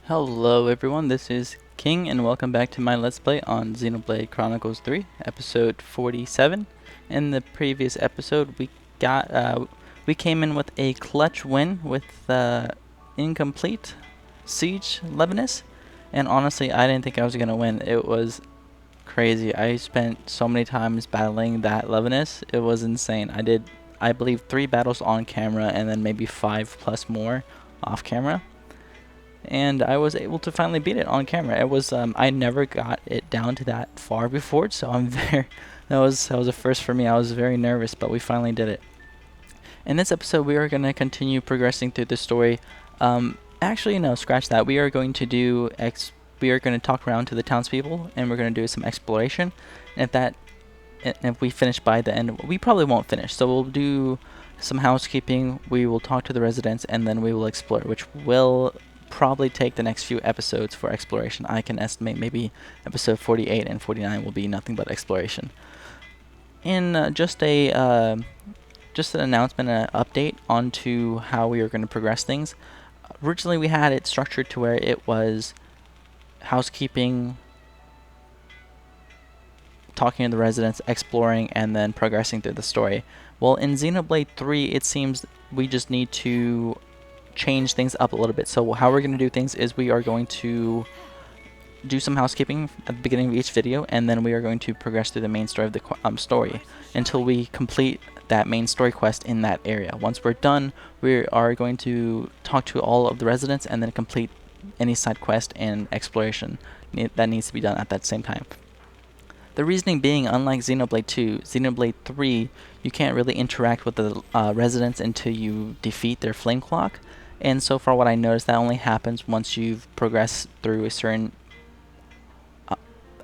Hello everyone, this is King and welcome back to my Let's Play on Xenoblade Chronicles 3, episode 47. In the previous episode, we came in with a clutch win with incomplete Siege Lebanese, and honestly, I didn't think I was gonna win. It was crazy. I spent so many times battling that Lebanese. It was insane. I did, I believe, 3 battles on camera and then maybe 5 plus more off camera, and I was able to finally beat it on camera. It was I never got it down to that far before, so I'm very that was a first for me. I was very nervous, but we finally did it. In this episode, we are going to continue progressing through the story. Actually, no, scratch that. We are going to talk around to the townspeople, and we're going to do some exploration. And if we finish by the end, we probably won't finish. So we'll do some housekeeping. We will talk to the residents, and then we will explore, which will probably take the next few episodes for exploration. I can estimate maybe episode 48 and 49 will be nothing but exploration. And just an announcement, an update onto how we are going to progress things. Originally, we had it structured to where it was housekeeping, talking to the residents, exploring, and then progressing through the story. Well, in Xenoblade 3, it seems we just need to change things up a little bit. So how we're going to do things is we are going to do some housekeeping at the beginning of each video, and then we are going to progress through the main story of the story until we complete that main story quest in that area. Once we're done, we are going to talk to all of the residents and then complete any side quest and exploration that needs to be done at that same time. The reasoning being, unlike Xenoblade 2, Xenoblade 3, you can't really interact with the residents until you defeat their flame clock. And so far what I noticed, that only happens once you've progressed through a certain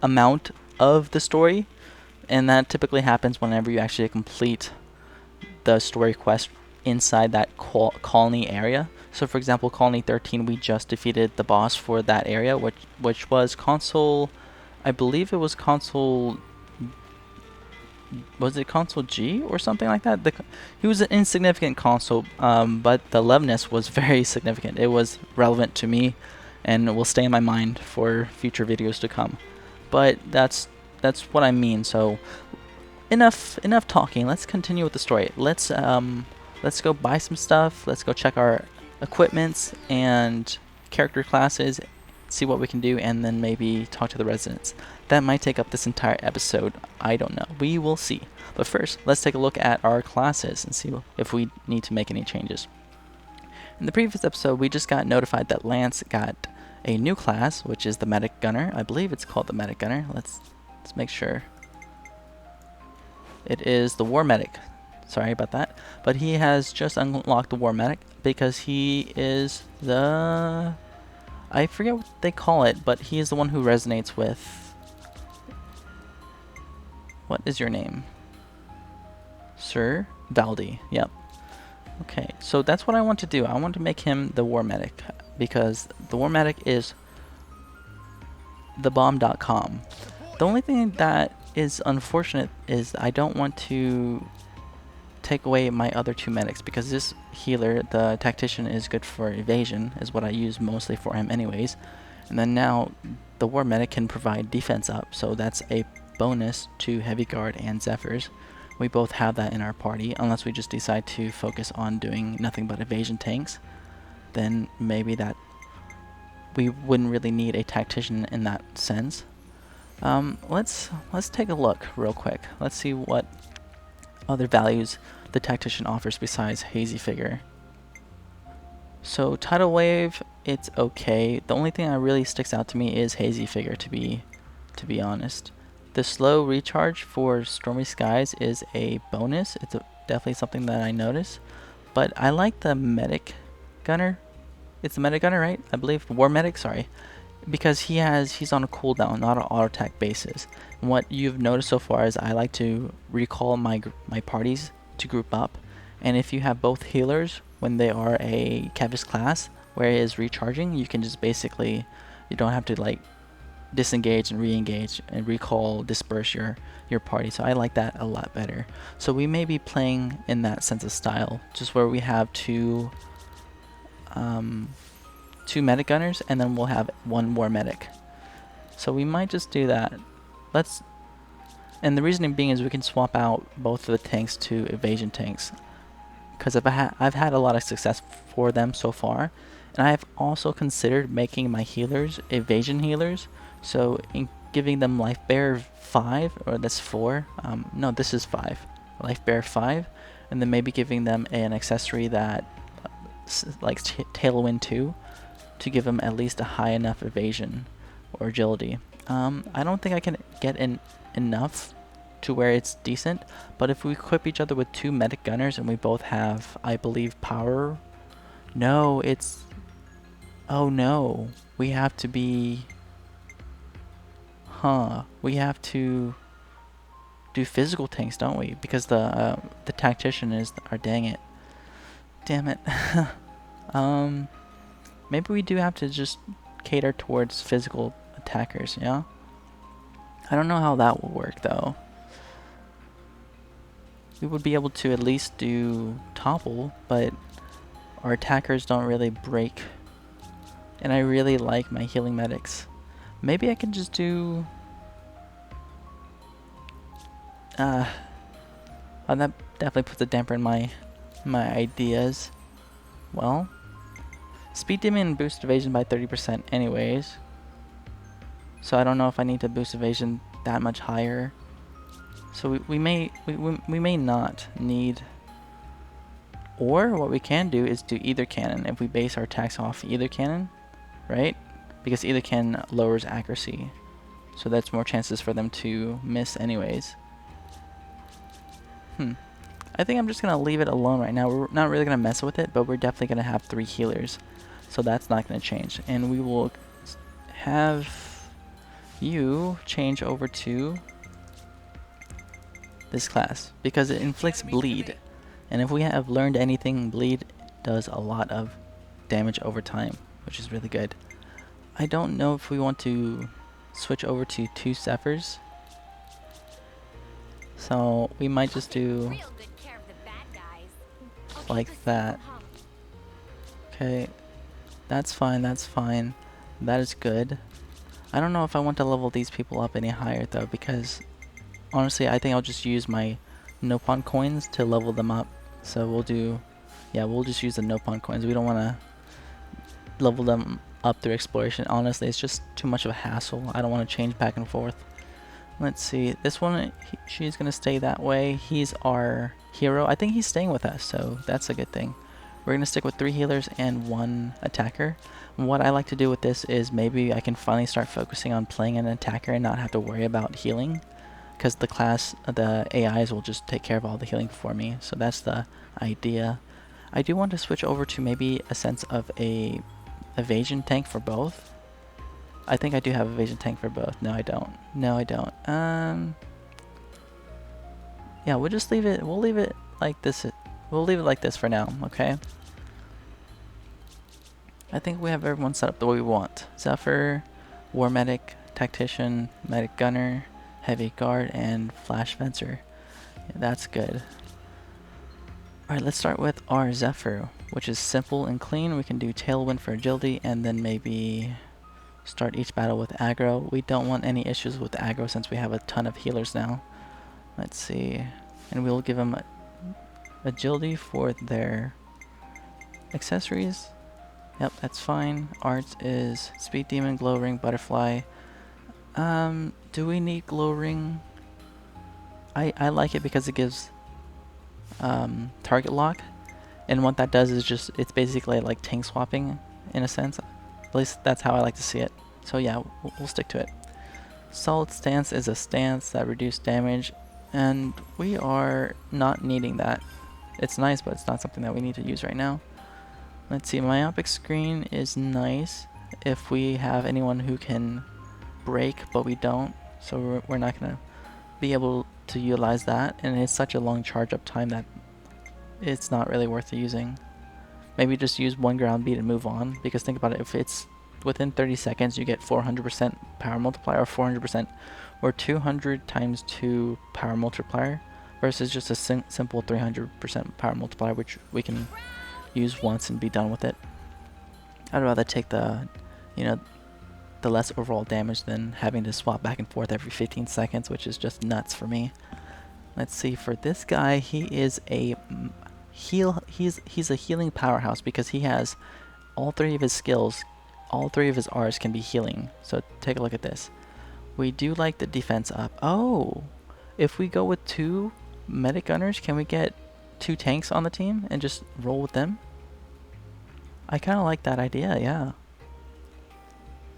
amount of the story. And that typically happens whenever you actually complete the story quest inside that colony area. So for example, Colony 13, we just defeated the boss for that area, which was console, I believe it was console, was it console G or something like that? He was an insignificant console, but the Lebanese was very significant. It was relevant to me and will stay in my mind for future videos to come. But that's what I mean. So enough talking. Let's continue with the story. Let's go buy some stuff. Let's go check our equipments and character classes, see what we can do, and then maybe talk to the residents. That might take up this entire episode. I don't know. We will see. But first, let's take a look at our classes and see if we need to make any changes. In the previous episode, we just got notified that Lance got a new class, which is the Medic Gunner. I believe it's called the Medic Gunner. Let's make sure. It is the War Medic. Sorry about that. But he has just unlocked the War Medic because he is the... I forget what they call it, but he is the one who resonates with... What is your name? Sir Valdi. Yep. Okay, so that's what I want to do. I want to make him the War Medic because the War Medic is thebomb.com. The only thing that is unfortunate is I don't want to take away my other 2 medics because this healer, the tactician, is good for evasion, is what I use mostly for him anyways. And then now the War Medic can provide defense up, so that's a bonus to Heavy Guard and Zephyrs. We both have that in our party, unless we just decide to focus on doing nothing but evasion tanks. Then maybe that we wouldn't really need a tactician in that sense. Let's take a look real quick. Let's see what other values the tactician offers besides Hazy Figure. So Tidal Wave, it's okay. The only thing that really sticks out to me is Hazy Figure, to be honest. The slow recharge for Stormy Skies is a bonus. It's definitely something that I notice. But I like the Medic Gunner. It's the Medic Gunner, right? I believe War Medic, sorry. Because he's on a cooldown, not an auto attack basis. And what you've noticed so far is I like to recall my parties to group up. And if you have both healers when they are a Kevis class where it is recharging, you can just basically, you don't have to like disengage and re-engage and recall, disperse your party. So I like that a lot better. So we may be playing in that sense of style, just where we have two 2 medic gunners, and then we'll have 1 more medic. So we might just do that. And the reasoning being is we can swap out both of the tanks to evasion tanks, because I've had a lot of success for them so far, and I have also considered making my healers evasion healers. So in giving them life bearer 5, or that's 4. No, this is 5. Life bearer 5, and then maybe giving them an accessory that like Tailwind 2 to give them at least a high enough evasion or agility. I don't think I can get enough to where it's decent, but if we equip each other with 2 medic gunners and we both have, I believe, power. No, it's, oh no, we have to be, we have to do physical tanks, don't we? Because the tactician is dang it, damn it. Maybe we do have to just cater towards physical attackers, yeah? I don't know how that will work though. We would be able to at least do topple, but our attackers don't really break. And I really like my healing medics. Maybe I can just do... that definitely puts a damper in my ideas. Well, Speed Demon boosts evasion by 30% anyways. So I don't know if I need to boost evasion that much higher. So we may not need. Or what we can do is do either cannon if we base our attacks off either cannon, right? Because either cannon lowers accuracy, so that's more chances for them to miss anyways. I think I'm just gonna leave it alone right now. We're not really gonna mess with it, but we're definitely gonna have 3 healers, so that's not gonna change. And we will have you change over to this class because it inflicts bleed, and if we have learned anything, bleed does a lot of damage over time, which is really good. I don't know if we want to switch over to 2 Zephyrs, so we might just do like that. Okay, that's fine, that's fine. That is good. I don't know if I want to level these people up any higher though, because honestly I think I'll just use my Nopon coins to level them up. So we'll do, yeah, we'll just use the Nopon coins. We don't want to level them up through exploration. Honestly, it's just too much of a hassle. I don't want to change back and forth. Let's see, this one, she's gonna stay that way. He's our hero. I think he's staying with us, so that's a good thing. We're gonna stick with 3 healers and 1 attacker. And what I like to do with this is maybe I can finally start focusing on playing an attacker and not have to worry about healing, because the AIs will just take care of all the healing for me. So that's the idea. I do want to switch over to maybe a sense of a evasion tank for both. I think I do have evasion tank for both. No, I don't. No, I don't. Yeah, we'll just leave it. We'll leave it like this. We'll leave it like this for now, okay? I think we have everyone set up the way we want. Zephyr, War Medic, Tactician, Medic Gunner, Heavy Guard, and Flash Fencer. Yeah, that's good. Alright, let's start with our Zephyr, which is simple and clean. We can do Tailwind for agility, and then maybe start each battle with aggro. We don't want any issues with aggro since we have a ton of healers now. Let's see. And we'll give them agility for their accessories. Yep, that's fine. Arts is Speed Demon, Glow Ring, Butterfly. Do we need Glow Ring? I like it because it gives target lock. And what that does is just, it's basically like tank swapping in a sense. At least that's how I like to see it. So yeah, we'll stick to it. Solid Stance is a stance that reduces damage, and we are not needing that. It's nice, but it's not something that we need to use right now. Let's see, Myopic Screen is nice if we have anyone who can break, but we don't. So we're not going to be able to utilize that, and it's such a long charge up time that it's not really worth using. Maybe just use 1 ground beat and move on, because think about it, if it's within 30 seconds you get 400% power multiplier, or 400% or 200 times 2 power multiplier, versus just a simple 300% power multiplier, which we can use once and be done with it. I'd rather take the, you know, the less overall damage than having to swap back and forth every 15 seconds, which is just nuts for me. Let's see, for this guy, he is a he's a healing powerhouse because he has all three of his skills, all three of his R's can be healing. So take a look at this. We do like the defense up. Oh, if we go with 2 medic gunners, can we get 2 tanks on the team and just roll with them? I kind of like that idea, yeah.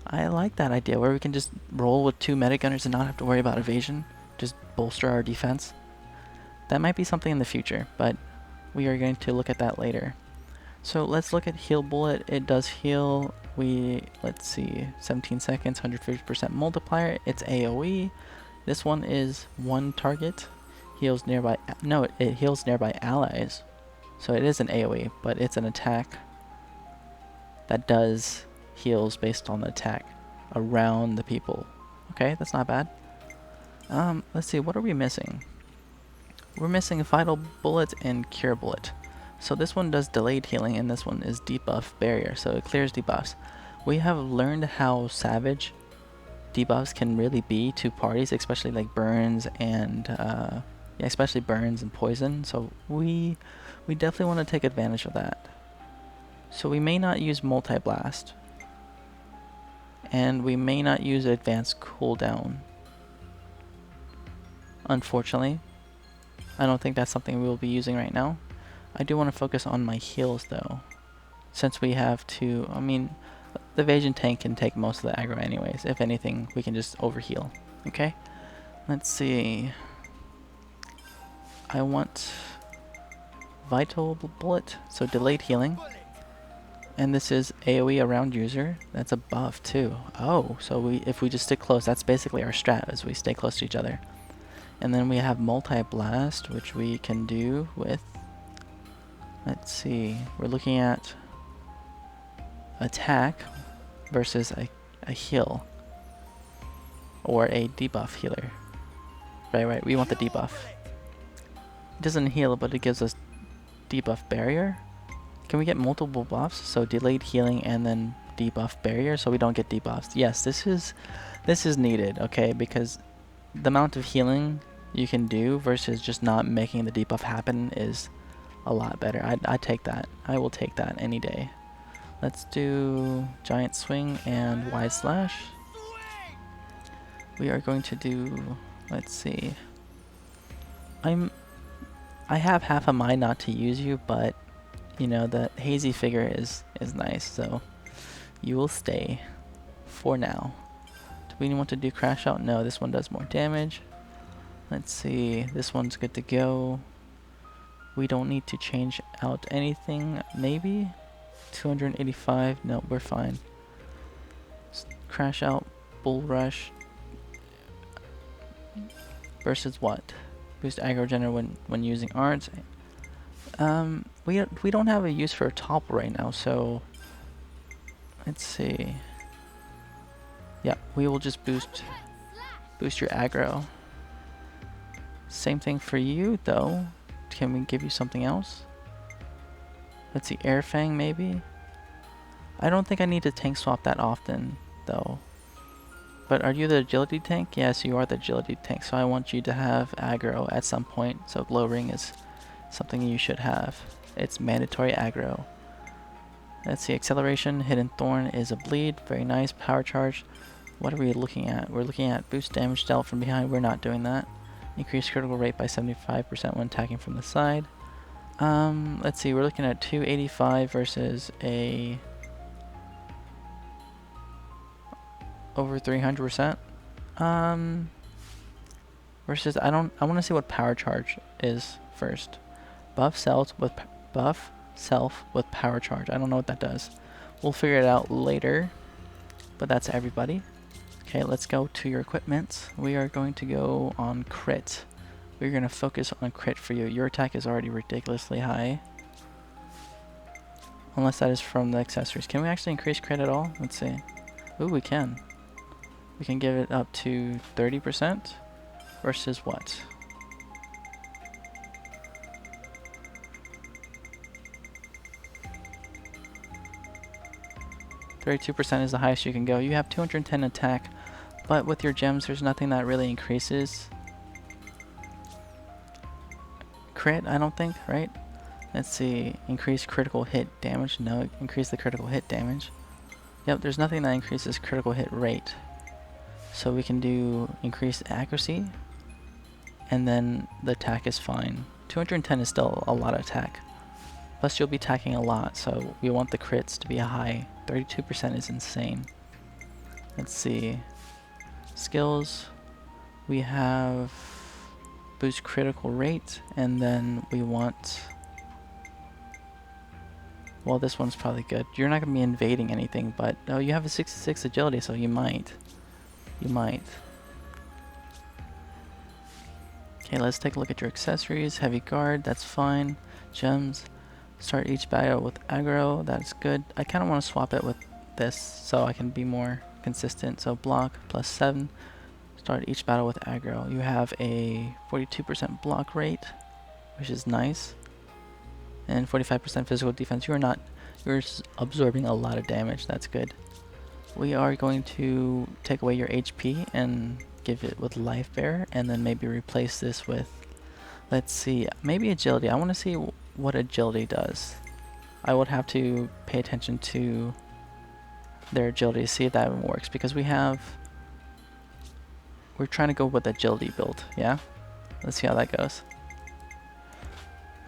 I like that idea where we can just roll with 2 medic gunners and not have to worry about evasion. Just bolster our defense. That might be something in the future, but we are going to look at that later. So let's look at heal bullet. It does heal. Let's see, 17 seconds, 150% multiplier. It's AoE. This one is 1 target. Heals nearby. No, it heals nearby allies. So it is an AoE, but it's an attack that does heals based on the attack around the people. Okay, that's not bad. Let's see, what are we missing? We're missing Vital Bullet and Cure Bullet. So this one does delayed healing and this one is debuff barrier, so it clears debuffs. We have learned how savage debuffs can really be to parties, especially like burns and yeah, especially burns and poison. So we definitely want to take advantage of that. So we may not use multi-blast. And we may not use advanced cooldown. Unfortunately. I don't think that's something we will be using right now. I do want to focus on my heals though. Since we have to, I mean, the evasion tank can take most of the aggro anyways. If anything, we can just overheal. Okay? Let's see. I want Vital Bullet, so delayed healing. And this is AoE around user. That's a buff too. Oh, so if we just stick close, that's basically our strat, as we stay close to each other. And then we have multi-blast, which we can do with, let's see, we're looking at attack versus a heal. Or a debuff healer. Right, we want the debuff. It doesn't heal, but it gives us debuff barrier. Can we get multiple buffs? So delayed healing and then debuff barrier, so we don't get debuffs. Yes, this is needed, okay? Because the amount of healing you can do versus just not making the debuff happen is a lot better. I'd take that. I will take that any day. Let's do giant swing and wide slash. We are going to do, let's see. I have half a mind not to use you, but you know, the hazy figure is nice, so you will stay for now. Do we want to do crash out? No, this one does more damage. Let's see, this one's good to go. We don't need to change out anything, maybe? 285, no, we're fine. Crash out, bull rush. Versus what? Boost aggro gener when using arts. We don't have a use for a topple right now, so let's see. Yeah, we will just boost your aggro. Same thing for you though. Can we give you something else? Let's see, Air Fang maybe? I don't think I need to tank swap that often though. But are you the agility tank? Yes, you are the agility tank, so I want you to have aggro at some point, so glow ring is something you should have. It's mandatory aggro. Let's see, acceleration, hidden thorn is a bleed, very nice. Power charge, what are we looking at? We're looking at boost damage dealt from behind, we're not doing that. Increase critical rate by 75% when attacking from the side. Let's see, we're looking at 285 versus a over 300%. Versus I want to see what power charge is first. Buff self with power charge. I don't know what that does. We'll figure it out later. But that's everybody. Okay, let's go to your equipment. We are going to go on crit. We're going to focus on crit for you. Your attack is already ridiculously high. Unless that is from the accessories. Can we actually increase crit at all? Let's see. Ooh, we can. We can give it up to 30% versus what? 32% is the highest you can go. You have 210 attack, but with your gems, there's nothing that really increases crit, I don't think, right? Let's see, increase critical hit damage. No, increase the critical hit damage. Yep, there's nothing that increases critical hit rate. So we can do increased accuracy, and then the attack is fine. 210 is still a lot of attack. Plus you'll be attacking a lot, so we want the crits to be high. 32% is insane. Let's see. Skills. We have boost critical rate, and then we want... Well, this one's probably good. You're not going to be invading anything, but... Oh, you have a 66 agility, so you might. You might. Okay, let's take a look at your accessories. Heavy guard, that's fine. Gems. Start each battle with aggro, that's good. I kind of want to swap it with this so I can be more consistent. So block plus 7. Start each battle with aggro. You have a 42% block rate, which is nice. And 45% physical defense. You're absorbing a lot of damage, that's good. We are going to take away your HP and give it with life bearer, and then maybe replace this with, let's see, maybe agility. I want to see what agility does. I would have to pay attention to their agility to see if that even works, because we're trying to go with agility build, yeah? Let's see how that goes.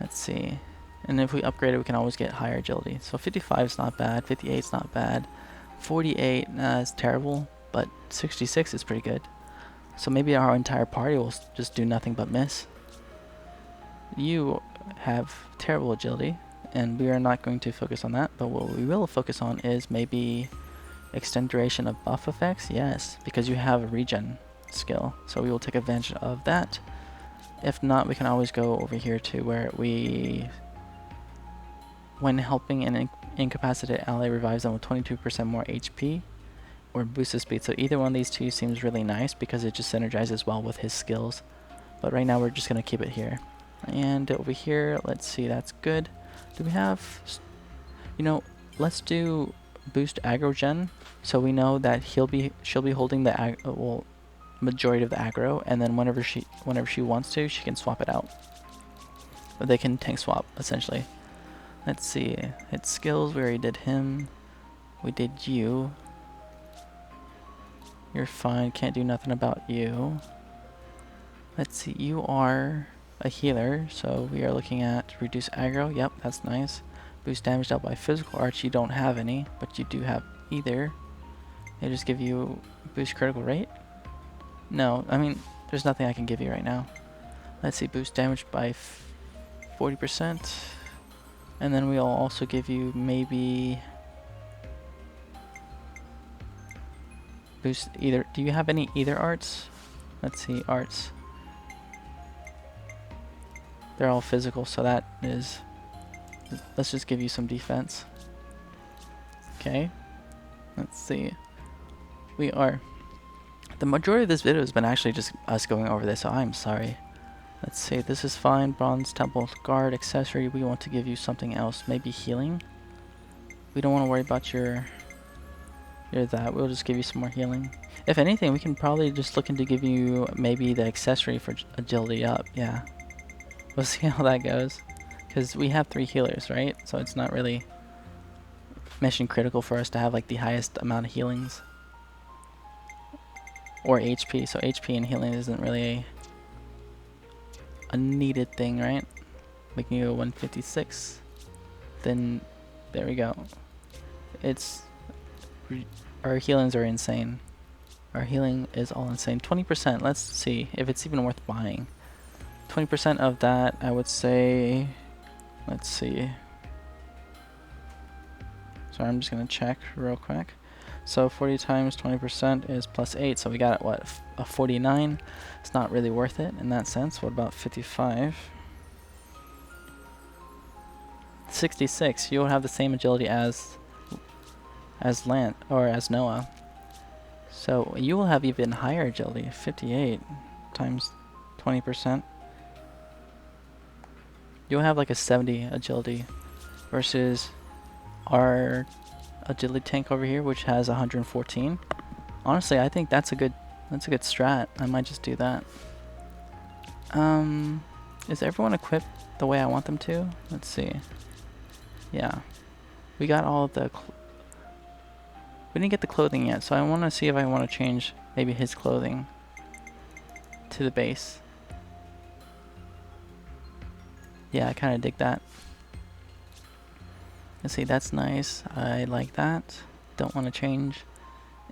Let's see. And if we upgrade it, we can always get higher agility. So 55 is not bad, 58 is not bad, 48 is terrible, but 66 is pretty good. So maybe our entire party will just do nothing but miss. You have terrible agility, and we are not going to focus on that, but what we will focus on is maybe extend duration of buff effects. Yes, because you have a regen skill, so we will take advantage of that. If not, we can always go over here to where we, when helping an incapacitated ally, revives them with 22% more HP or boosts his speed. So either one of these two seems really nice because it just synergizes well with his skills, but right now we're just going to keep it here. And over here, let's see, that's good. Do we have, you know, let's do boost aggro gen, so we know that she'll be holding the majority of the aggro, and then whenever she wants to, she can swap it out. But they can tank swap essentially. Let's see, hit skills, we already did him. We did you. You're fine, can't do nothing about you. Let's see, you are a healer, so we are looking at reduce aggro. Yep, that's nice. Boost damage dealt by physical arts. You don't have any, but you do have either. They just give you boost critical rate. No, I mean, there's nothing I can give you right now. Let's see, boost damage by 40%, and then we'll also give you maybe boost either. Do you have any either arts? Let's see, arts. They're all physical, so that is, let's just give you some defense. Okay, let's see. The majority of this video has been actually just us going over this, so I'm sorry. Let's see, this is fine. Bronze Temple Guard accessory, we want to give you something else, maybe healing. We don't want to worry about your that, we'll just give you some more healing. If anything, we can probably just look into giving you maybe the accessory for agility up, yeah. We'll see how that goes, because we have 3 healers, right? So it's not really mission critical for us to have like the highest amount of healings or HP. So HP and healing isn't really a needed thing, right? Making you a 156. Then there we go. Our healings are insane. Our healing is all insane. 20%. Let's see if it's even worth buying. 20% of that, I would say, let's see. Sorry, I'm just gonna check real quick. So 40 times 20% is plus 8, so we got what, a 49. It's not really worth it in that sense. What about 55? 66. You'll have the same agility as Lant or as Noah. So you will have even higher agility. 58 times 20%. You'll have like a 70 agility versus our agility tank over here, which has 114. Honestly, I think that's a good strat. I might just do that. Is everyone equipped the way I want them to? Let's see. Yeah. We got all of the... We didn't get the clothing yet, so I want to see if I want to change maybe his clothing to the base. Yeah, I kind of dig that. Let's see, that's nice. I like that. Don't want to change.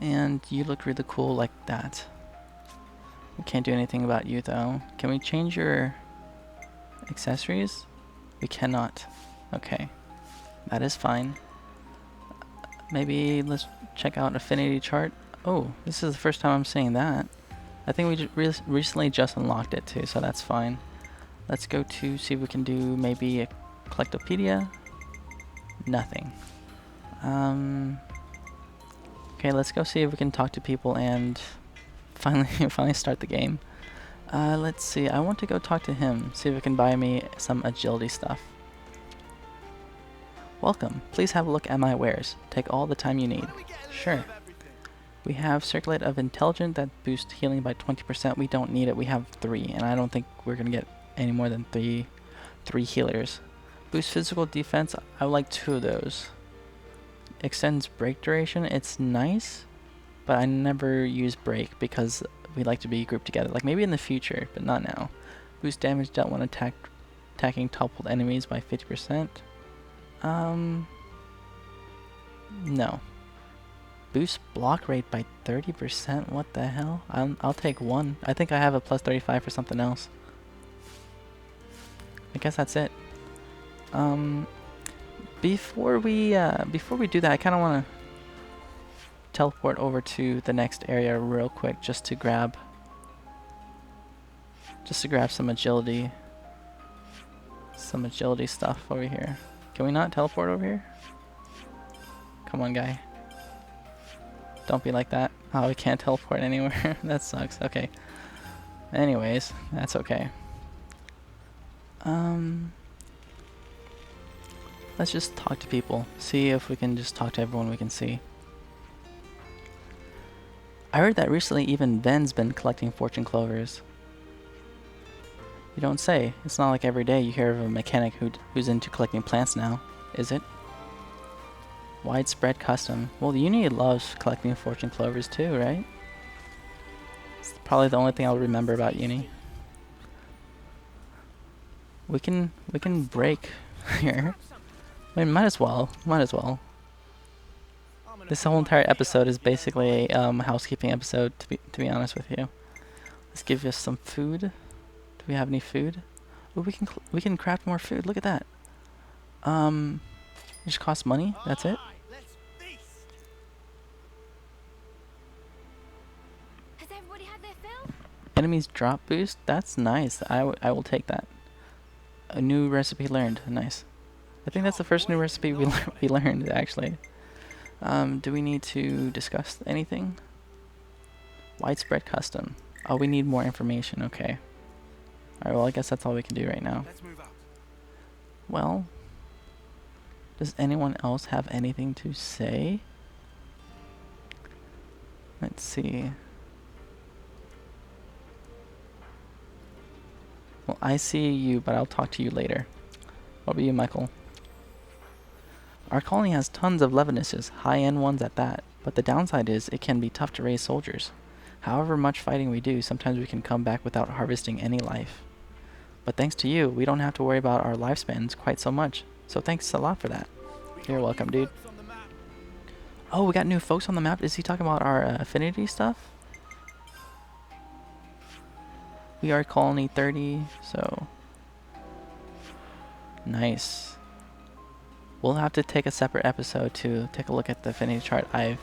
And you look really cool like that. We can't do anything about you though. Can we change your accessories? We cannot. Okay. That is fine. Maybe let's check out affinity chart. Oh, this is the first time I'm seeing that. I think we recently just unlocked it too, so that's fine. Let's go to see if we can do maybe a collectopedia. Nothing. Okay, let's go see if we can talk to people and finally start the game. Let's see. I want to go talk to him, see if he can buy me some agility stuff. Welcome. Please have a look at my wares. Take all the time you need. Sure. We have Circulate of Intelligent that boosts healing by 20%. We don't need it. We have 3, and I don't think we're going to get any more than 3 healers. Boost physical defense. I would like 2 of those. Extends break duration. It's nice, but I never use break because we like to be grouped together. Like maybe in the future, but not now. Boost damage dealt when attacking toppled enemies by 50%. No. Boost block rate by 30%? What the hell? I'll take 1. I think I have a plus 35 for something else. I guess that's it. Before we do that, I kind of want to teleport over to the next area real quick just to grab some agility stuff over here. Can we not teleport over here? Come on, guy. Don't be like that. Oh, we can't teleport anywhere. That sucks. Okay. Anyways, that's okay. Let's just talk to people. See if we can just talk to everyone we can see. I heard that recently even Ven's been collecting fortune clovers. You don't say. It's not like every day you hear of a mechanic who's into collecting plants now, is it? Widespread custom. Well, Uni loves collecting fortune clovers too, right? It's probably the only thing I'll remember about Uni. We can break here. I mean, might as well. This whole entire episode is basically a housekeeping episode, to be honest with you. Let's give you some food. Do we have any food? Oh, we can craft more food. Look at that. It just costs money. That's it. Has everybody had their fill? Enemies drop boost. That's nice. I will take that. A new recipe learned. Nice. I think that's the first new recipe we learned actually. Do we need to discuss anything? Widespread custom. Oh, we need more information. Okay. Alright, well I guess that's all we can do right now. Let's move out. Well, does anyone else have anything to say? Let's see. Well, I see you, but I'll talk to you later. What about you, Michael? Our colony has tons of Levinuses, high-end ones at that, but the downside is it can be tough to raise soldiers. However much fighting we do, sometimes we can come back without harvesting any life. But thanks to you, we don't have to worry about our lifespans quite so much, so thanks a lot for that. You're welcome, dude. Oh, we got new folks on the map? Is he talking about our affinity stuff? We are colony 30, so... Nice. We'll have to take a separate episode to take a look at the affinity chart. I've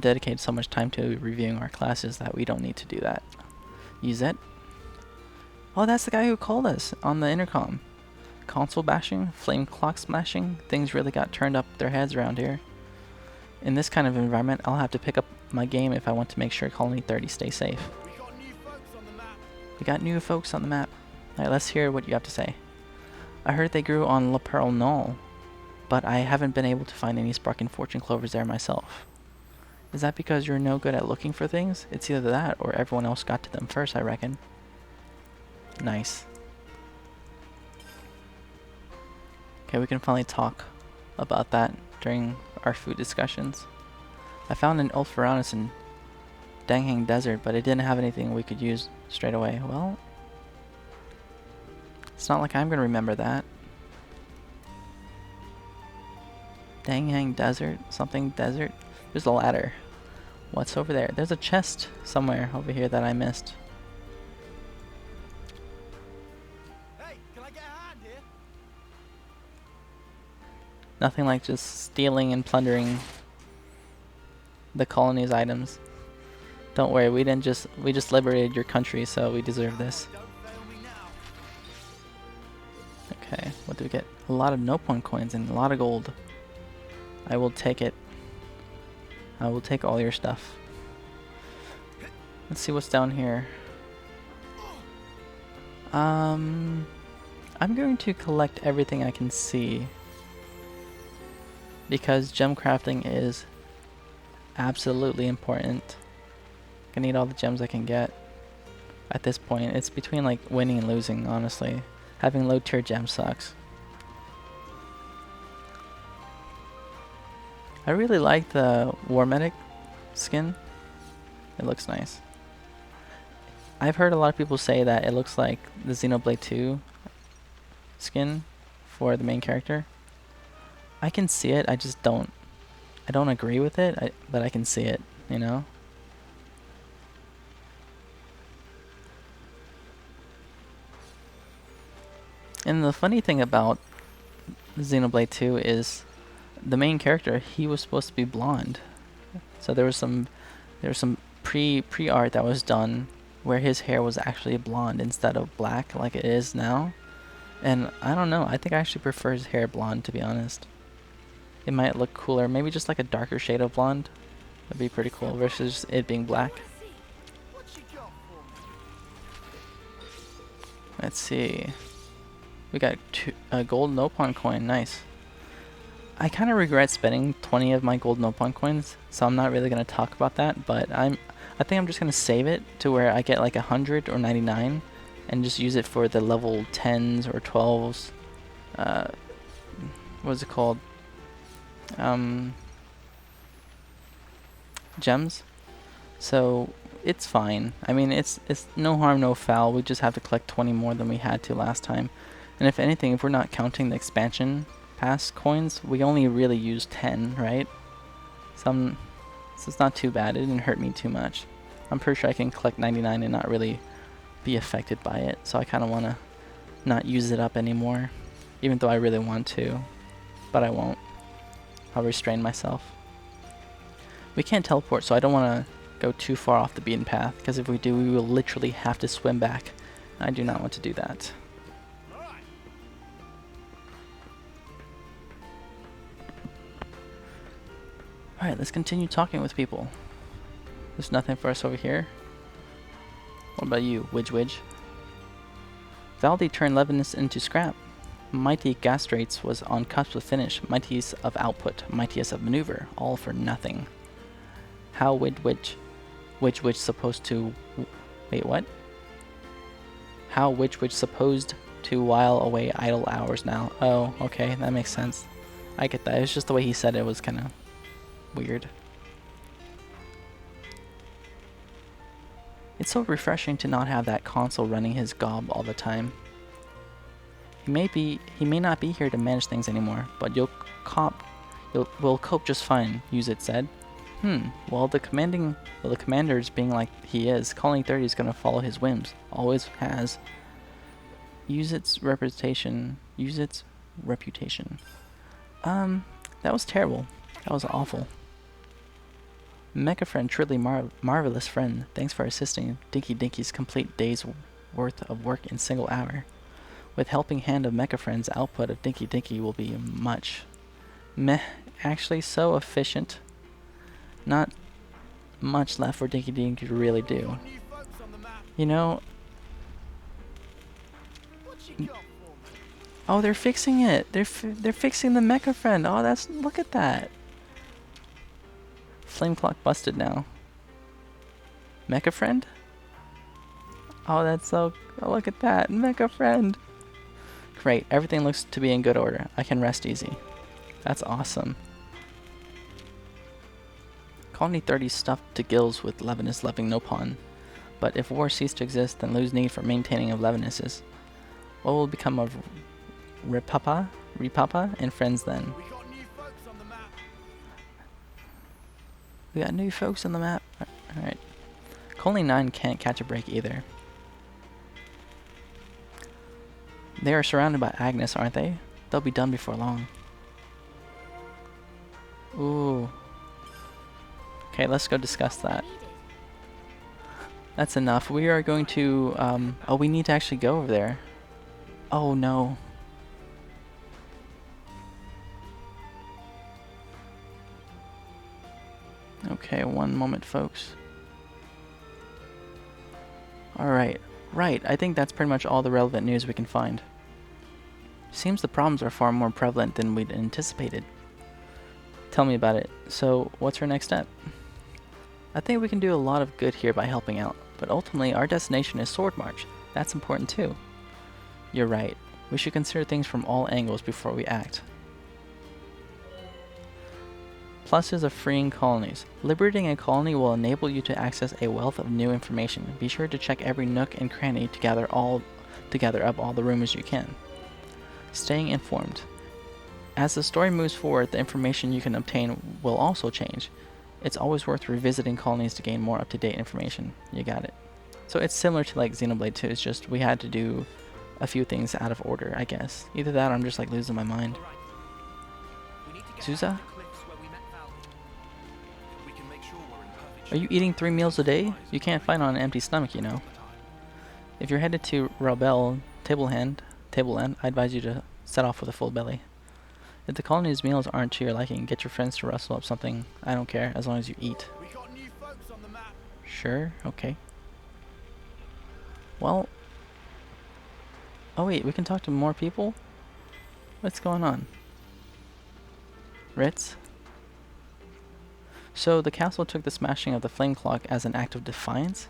dedicated so much time to reviewing our classes that we don't need to do that. Use it. Oh, that's the guy who called us on the intercom. Console bashing, flame clock smashing, things really got turned up their heads around here. In this kind of environment, I'll have to pick up my game if I want to make sure Colony 30 stays safe. We got new folks on the map. Alright, let's hear what you have to say. I heard they grew on La Pearl Knoll. but I haven't been able to find any sparking fortune clovers there myself. Is that because you're no good at looking for things? It's either that or everyone else got to them first, I reckon. Nice. Okay, we can finally talk about that during our food discussions. I found an Ulferaunus in Danghang Desert, but it didn't have anything we could use straight away. Well, it's not like I'm gonna remember that. Danghang Desert? Something desert? There's a ladder. What's over there? There's a chest somewhere over here that I missed. Hey, can I get a hand here? Nothing like just stealing and plundering the colony's items. Don't worry, we just liberated your country, so we deserve this. Don't fail me now. Okay, what do we get? A lot of no point coins and a lot of gold. I will take it. I will take all your stuff. Let's see what's down here. I'm going to collect everything I can see, because gem crafting is absolutely important. I need all the gems I can get at this point. It's between like winning and losing, honestly. Having low tier gems sucks. I really like the War Medic skin. It looks nice. I've heard a lot of people say that it looks like the Xenoblade 2 skin for the main character. I can see it, I don't agree with it, but I can see it, you know? And the funny thing about Xenoblade 2 is the main character, he was supposed to be blonde. So there was some pre-art that was done where his hair was actually blonde instead of black like it is now. And I don't know, I think I actually prefer his hair blonde, to be honest. It might look cooler, maybe just like a darker shade of blonde. That'd be pretty cool versus it being black. What's she got for me? Let's see. We got a gold Nopon coin, nice. I kind of regret spending 20 of my gold Nopon coins, so I'm not really going to talk about that, but I think I'm just going to save it to where I get like 100 or 99 and just use it for the level 10s or 12s. What's it called? Gems. So it's fine. I mean, it's no harm, no foul. We just have to collect 20 more than we had to last time. And if anything, if we're not counting the expansion pass coins, we only really used 10, right? So it's not too bad. It didn't hurt me too much. I'm pretty sure I can collect 99 and not really be affected by it. So I kind of want to not use it up anymore, even though I really want to, but I won't. I'll restrain myself. We can't teleport, so I don't want to go too far off the beaten path, because if we do, we will literally have to swim back. I do not want to do that. Alright, let's continue talking with people. There's nothing for us over here. What about you, Widge? Valdi turned Levinus into scrap. Mighty Gastrates was on cusp of finish. Mightiest of output, mightiest of maneuver, all for nothing. How Widge supposed to... Wait, what? How Widge supposed to while away idle hours now? Oh, okay, that makes sense. I get that. It's just the way he said it was kind of weird. It's so refreshing to not have that console running his gob all the time. He may not be here to manage things anymore, but we'll cope just fine, Use-It said. Well, the commander's being like he is, Colony 30 is gonna follow his whims. Always has. Use-It's reputation. That was terrible. That was awful. Mecha friend, truly marvelous friend. Thanks for assisting Dinky Dinky's complete day's worth of work in single hour. With helping hand of Mecha friend's output of Dinky Dinky will be much. Meh, actually so efficient. Not much left for Dinky Dinky to really do. You know, Oh, they're fixing it. They're fixing the mecha friend. Oh, look at that. Flame clock busted now. Mecha friend? Oh, oh, look at that. Mecha friend. Great. Everything looks to be in good order. I can rest easy. That's awesome. Colony 30 stuffed to gills with Levinus loving no pawn. But if war ceased to exist, then lose need for maintaining of Levinuses. What will become of Repapa and friends then? We got new folks on the map. We got new folks on the map. Alright. Colony 9 can't catch a break either. They are surrounded by Agnes, aren't they? They'll be done before long. Ooh. Okay, let's go discuss that. That's enough. We are going to, oh, we need to actually go over there. Oh, no. Okay, one moment, folks. Alright. Right, I think that's pretty much all the relevant news we can find. Seems the problems are far more prevalent than we'd anticipated. Tell me about it. So, what's our next step? I think we can do a lot of good here by helping out, but ultimately our destination is Sword March. That's important too. You're right. We should consider things from all angles before we act. Pluses of freeing colonies. Liberating a colony will enable you to access a wealth of new information. Be sure to check every nook and cranny to gather up all the rumors you can. Staying informed. As the story moves forward, the information you can obtain will also change. It's always worth revisiting colonies to gain more up-to-date information. You got it. So it's similar to like Xenoblade 2, it's just we had to do a few things out of order, I guess. Either that or I'm just like losing my mind. Zuza? Are you eating 3 meals a day? You can't fight on an empty stomach, you know. If you're headed to Rabel Tableland, I advise you to set off with a full belly. If the colony's meals aren't to your liking, get your friends to rustle up something. I don't care, as long as you eat. We got new folks on the map. Sure, okay. Well... Oh wait, we can talk to more people? What's going on? Ritz? So the castle took the smashing of the flame clock as an act of defiance?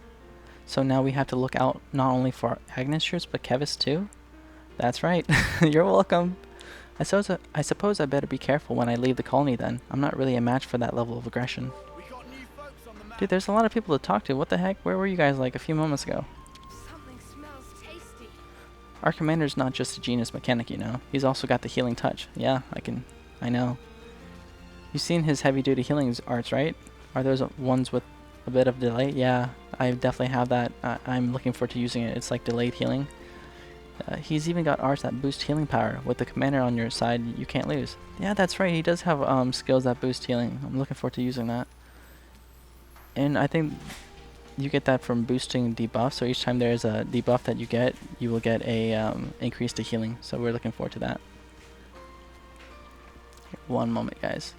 So now we have to look out not only for Agnes shirts, but Kevis too? That's right. You're welcome. I suppose I better be careful when I leave the colony then. I'm not really a match for that level of aggression. We got new folks on the map. Dude, there's a lot of people to talk to. What the heck? Where were you guys like a few moments ago? Something smells tasty. Our commander's not just a genius mechanic, you know. He's also got the healing touch. Yeah, I know. You've seen his heavy-duty healing arts, right? Are those ones with a bit of delay? Yeah, I definitely have that. I'm looking forward to using it. It's like delayed healing. He's even got arts that boost healing power. With the commander on your side, you can't lose. Yeah, that's right. He does have skills that boost healing. I'm looking forward to using that. And I think you get that from boosting debuff. So each time there's a debuff that you get, you will get a increase to healing. So we're looking forward to that. One moment, guys.